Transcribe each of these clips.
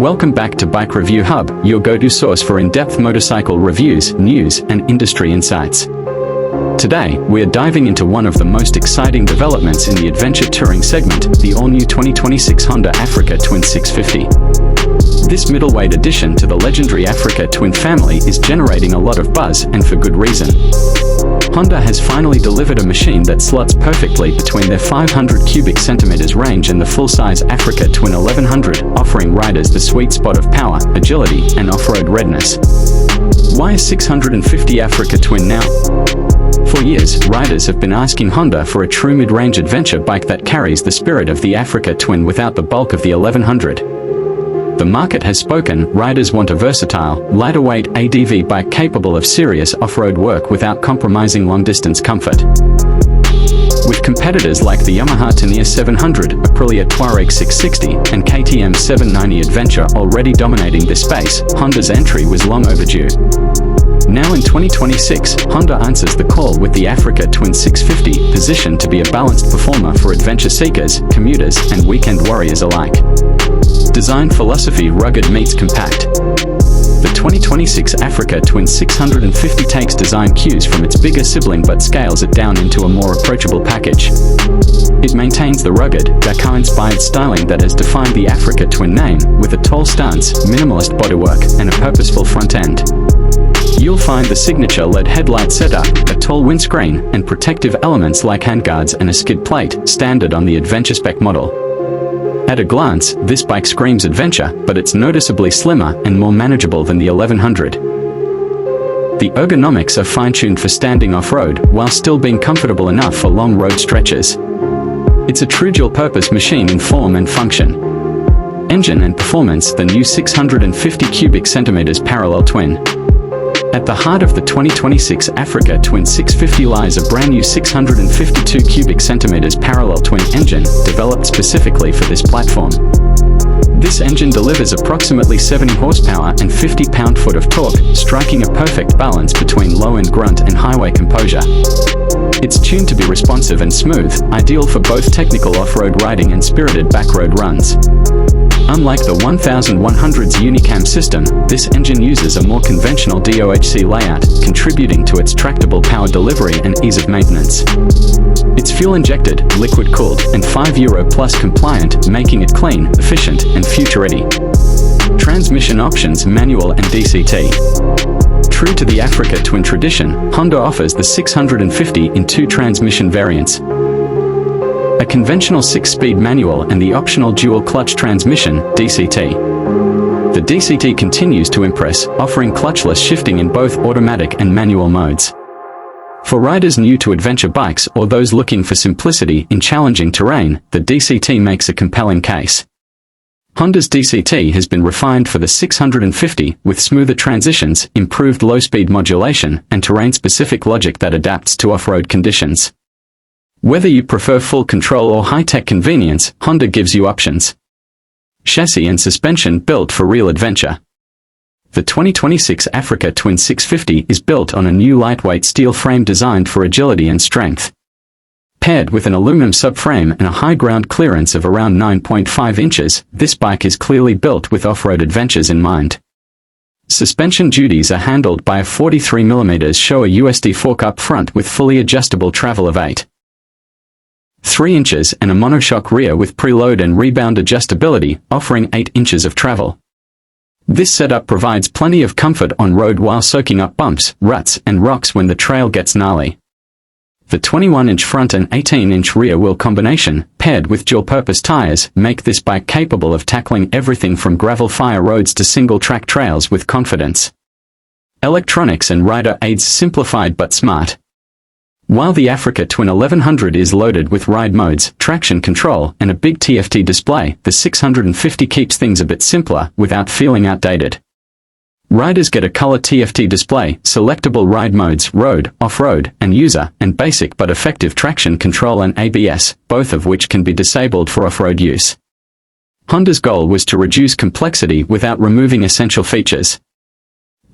Welcome back to Bike Review Hub, your go-to source for in-depth motorcycle reviews, news, and industry insights. Today, we are diving into one of the most exciting developments in the adventure touring segment, the all-new 2026 Honda Africa Twin 650. This middleweight addition to the legendary Africa Twin family is generating a lot of buzz, and for good reason. Honda has finally delivered a machine that slots perfectly between their 500 cubic centimeters range and the full-size Africa Twin 1100, offering riders the sweet spot of power, agility, and off-road readiness. Why a 650 Africa Twin now? For years, riders have been asking Honda for a true mid-range adventure bike that carries the spirit of the Africa Twin without the bulk of the 1100. The market has spoken. Riders want a versatile, lighter-weight ADV bike capable of serious off-road work without compromising long-distance comfort. With competitors like the Yamaha Tenere 700, Aprilia Touareg 660, and KTM 790 Adventure already dominating this space, Honda's entry was long overdue. Now in 2026, Honda answers the call with the Africa Twin 650, positioned to be a balanced performer for adventure seekers, commuters, and weekend warriors alike. Design philosophy: rugged meets compact. The 2026 Africa Twin 650 takes design cues from its bigger sibling but scales it down into a more approachable package. It maintains the rugged, Dakar-inspired styling that has defined the Africa Twin name, with a tall stance, minimalist bodywork, and a purposeful front end. You'll find the signature LED headlight setup, a tall windscreen, and protective elements like handguards and a skid plate, standard on the adventure spec model. At a glance, this bike screams adventure, but it's noticeably slimmer and more manageable than the 1100. The ergonomics are fine-tuned for standing off-road, while still being comfortable enough for long road stretches. It's a true dual-purpose machine in form and function. Engine and performance: the new 650 cubic centimeters parallel twin. At the heart of the 2026 Africa Twin 650 lies a brand new 652 cubic centimeters parallel twin engine, developed specifically for this platform. This engine delivers approximately 70 horsepower and 50 pound-foot of torque, striking a perfect balance between low-end grunt and highway composure. It's tuned to be responsive and smooth, ideal for both technical off-road riding and spirited backroad runs. Unlike the 1100's Unicam system, this engine uses a more conventional DOHC layout, contributing to its tractable power delivery and ease of maintenance. It's fuel-injected, liquid-cooled, and €5+ compliant, making it clean, efficient, and future-ready. Transmission options: manual and DCT. True to the Africa Twin tradition, Honda offers the 650 in two transmission variants: a conventional 6-speed manual and the optional dual-clutch transmission, DCT. The DCT continues to impress, offering clutchless shifting in both automatic and manual modes. For riders new to adventure bikes or those looking for simplicity in challenging terrain, the DCT makes a compelling case. Honda's DCT has been refined for the 650, with smoother transitions, improved low-speed modulation, and terrain-specific logic that adapts to off-road conditions. Whether you prefer full control or high-tech convenience, Honda gives you options. Chassis and suspension built for real adventure. The 2026 Africa Twin 650 is built on a new lightweight steel frame designed for agility and strength. Paired with an aluminum subframe and a high ground clearance of around 9.5 inches, this bike is clearly built with off-road adventures in mind. Suspension duties are handled by a 43mm Showa USD fork up front with fully adjustable travel of 8.3 inches and a monoshock rear with preload and rebound adjustability, offering 8 inches of travel. This setup provides plenty of comfort on road while soaking up bumps, ruts, and rocks when the trail gets gnarly. The 21-inch front and 18-inch rear wheel combination, paired with dual-purpose tires, make this bike capable of tackling everything from gravel-fire roads to single-track trails with confidence. Electronics and rider aids: simplified but smart. While the Africa Twin 1100 is loaded with ride modes, traction control, and a big TFT display, the 650 keeps things a bit simpler, without feeling outdated. Riders get a color TFT display, selectable ride modes: road, off-road, and user, and basic but effective traction control and ABS, both of which can be disabled for off-road use. Honda's goal was to reduce complexity without removing essential features.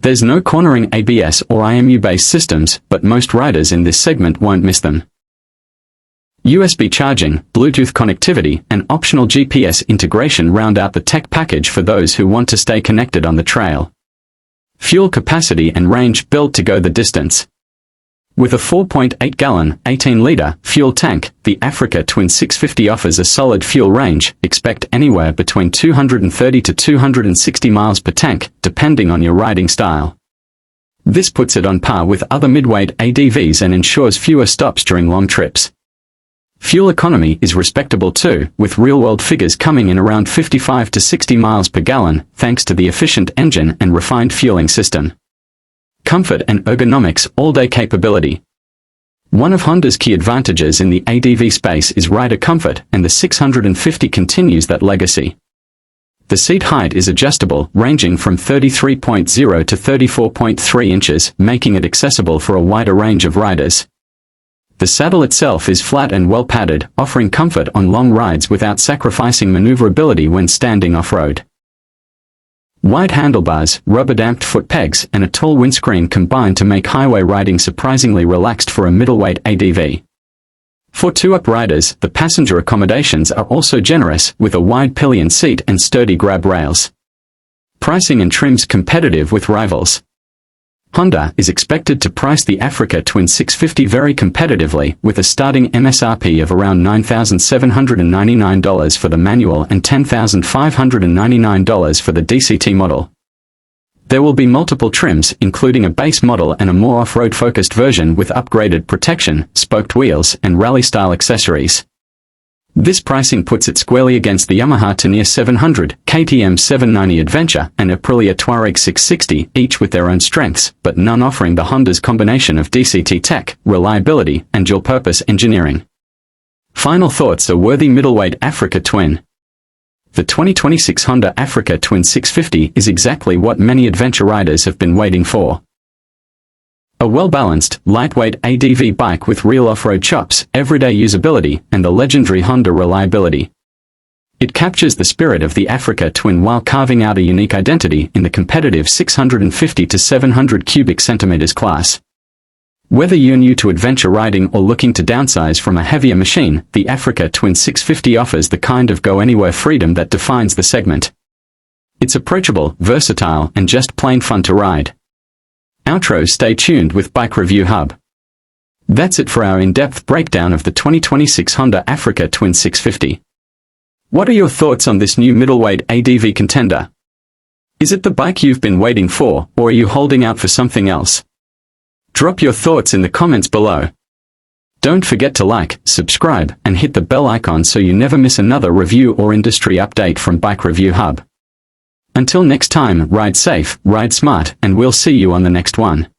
There's no cornering ABS or IMU-based systems, but most riders in this segment won't miss them. USB charging, Bluetooth connectivity, and optional GPS integration round out the tech package for those who want to stay connected on the trail. Fuel capacity and range built to go the distance. With a 4.8-gallon, 18-liter fuel tank, the Africa Twin 650 offers a solid fuel range. Expect anywhere between 230 to 260 miles per tank, depending on your riding style. This puts it on par with other midweight ADVs and ensures fewer stops during long trips. Fuel economy is respectable too, with real-world figures coming in around 55 to 60 miles per gallon, thanks to the efficient engine and refined fueling system. Comfort and ergonomics all-day capability. One of Honda's key advantages in the ADV space is rider comfort, and the 650 continues that legacy. The seat height is adjustable, ranging from 33.0 to 34.3 inches, making it accessible for a wider range of riders. The saddle itself is flat and well padded, offering comfort on long rides without sacrificing maneuverability when standing off-road. Wide handlebars, rubber-damped foot pegs, and a tall windscreen combine to make highway riding surprisingly relaxed for a middleweight ADV. For two-up riders, the passenger accommodations are also generous, with a wide pillion seat and sturdy grab rails. Pricing and trims competitive with rivals. Honda is expected to price the Africa Twin 650 very competitively, with a starting MSRP of around $9,799 for the manual and $10,599 for the DCT model. There will be multiple trims, including a base model and a more off-road focused version with upgraded protection, spoked wheels, and rally-style accessories. This pricing puts it squarely against the Yamaha Tenere 700, KTM 790 Adventure, and Aprilia Touareg 660, each with their own strengths, but none offering the Honda's combination of DCT tech, reliability, and dual-purpose engineering. Final thoughts: a worthy middleweight Africa Twin. The 2026 Honda Africa Twin 650 is exactly what many adventure riders have been waiting for. A well-balanced, lightweight ADV bike with real off-road chops, everyday usability, and the legendary Honda reliability. It captures the spirit of the Africa Twin while carving out a unique identity in the competitive 650 to 700 cubic centimeters class. Whether you're new to adventure riding or looking to downsize from a heavier machine, the Africa Twin 650 offers the kind of go-anywhere freedom that defines the segment. It's approachable, versatile, and just plain fun to ride. Outro: stay tuned with Bike Review Hub. That's it for our in-depth breakdown of the 2026 Honda Africa Twin 650. What are your thoughts on this new middleweight ADV contender? Is it the bike you've been waiting for, or are you holding out for something else? Drop your thoughts in the comments below. Don't forget to like, subscribe, and hit the bell icon so you never miss another review or industry update from Bike Review Hub. Until next time, ride safe, ride smart, and we'll see you on the next one.